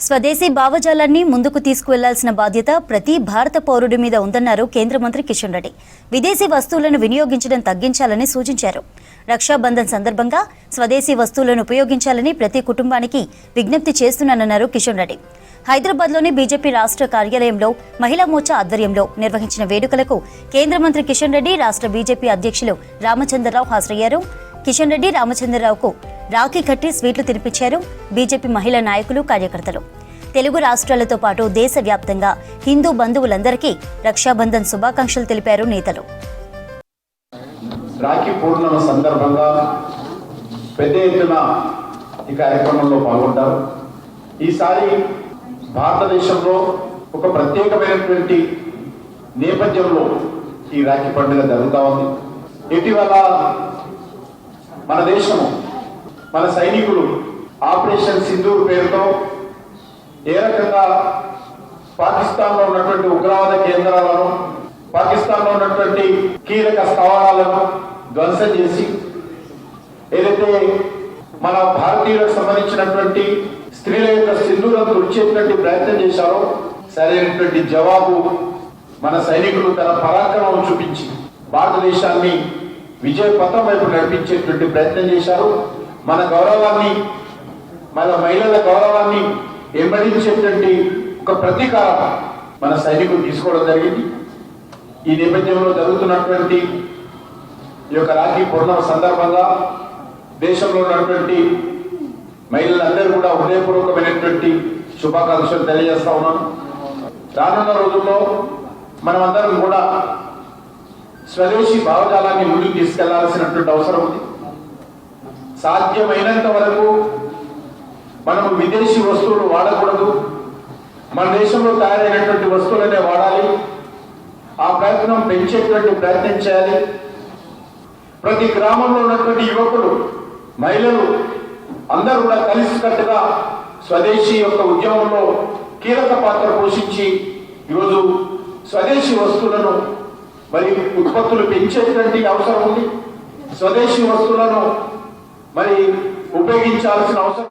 స్వదేశీ భావజాలాన్ని ముందుకు తీసుకువెళ్లాల్సిన బాధ్యత ప్రతి భారత పౌరుడి మీద ఉందన్నారు కేంద్ర మంత్రి కిషన్ రెడ్డి. విదేశీ వస్తువులను వినియోగించడం తగ్గించాలని సూచించారు. రక్షాబంధన్ సందర్భంగా స్వదేశీ వస్తువులను ఉపయోగించాలని ప్రతి కుటుంబానికి విజ్ఞప్తి చేస్తున్నానన్నారు కిషన్ రెడ్డి. హైదరాబాద్లోని బీజేపీ రాష్ట్ర కార్యాలయంలో మహిళా మోర్చా ఆధ్వర్యంలో నిర్వహించిన వేడుకలకు కేంద్ర మంత్రి కిషన్ రెడ్డి, రాష్ట్ర బీజేపీ అధ్యక్షులు రామచంద్రరావు హాజరయ్యారు. కిషన్ రెడ్డి రామచంద్రరావుకు రాఖీ కట్టి స్వీట్లు తినిపించారు బీజేపీ మహిళా నాయకులు, కార్యకర్తలు. తెలుగు రాష్ట్రాలతో పాటు దేశవ్యాప్తంగా హిందూ బంధువులందరికీ రక్షాబంధన్ శుభాకాంక్షలు తెలిపారు నేతలు. రాఖీ పూర్ణిమ సందర్భంగా పెద్ద ఎత్తున ఈ కార్యక్రమంలో పాల్గొంటారు. ఈసారి భారతదేశంలో ఒక ప్రత్యేకమైనటువంటి నేపథ్యంలో ఈ రాఖీ పండుగ జరుగుతూ ఉంది. ఇటీవల మన దేశము, మన సైనికులు ఆపరేషన్ సింధూర్ పేరుతో ఏ రకంగా పాకిస్తాన్లో ఉన్నటువంటి ఉగ్రవాద కేంద్రాలను, పాకిస్తాన్లో ఉన్నటువంటి కీలక స్థావరాలను ధ్వంసం చేసి ఏదైతే మన భారతీయులకు సంబంధించినటువంటి స్త్రీల యొక్క సింధూరం తుడిచేటువంటి ప్రయత్నం చేశారో, సరైనటువంటి జవాబు మన సైనికులు తన పరాక్రమం చూపించి భారతదేశాన్ని విజయ పథం వైపు నడిపించేటువంటి ప్రయత్నం చేశారు. మన గౌరవాన్ని, మన మహిళల గౌరవాన్ని వెంబడించేటువంటి ఒక ప్రతీకారం మన సైనికులు తీసుకోవడం జరిగింది. ఈ నేపథ్యంలో జరుగుతున్నటువంటి ఈ యొక్క రాఖీ పూర్ణిమ సందర్భంగా దేశంలో ఉన్నటువంటి మహిళలందరూ కూడా హృదయపూర్వకమైనటువంటి శుభాకాంక్షలు తెలియజేస్తా ఉన్నాను. రానున్న రోజుల్లో మనమందరం కూడా స్వదేశీ భావజాలాన్ని ముందుకు తీసుకెళ్లాల్సినటువంటి అవసరం ఉంది. సాధ్యమైనంత వరకు మనము విదేశీ వస్తువులు వాడకూడదు. మన దేశంలో తయారైనటువంటి వస్తువులనే వాడాలి. ఆ ప్రయత్నం పెంచేటువంటి ప్రయత్నం చేయాలి. ప్రతి గ్రామంలో ఉన్నటువంటి యువకులు, మహిళలు అందరూ కూడా కలిసికట్టుగా స్వదేశీ యొక్క ఉద్యమంలో కీలక పాత్ర పోషించి ఈరోజు స్వదేశీ వస్తువులను మరి ఉత్పత్తులు పెంచేటువంటి అవసరం ఉంది. స్వదేశీ వస్తువులను మరి ఉపయోగించాల్సిన అవసరం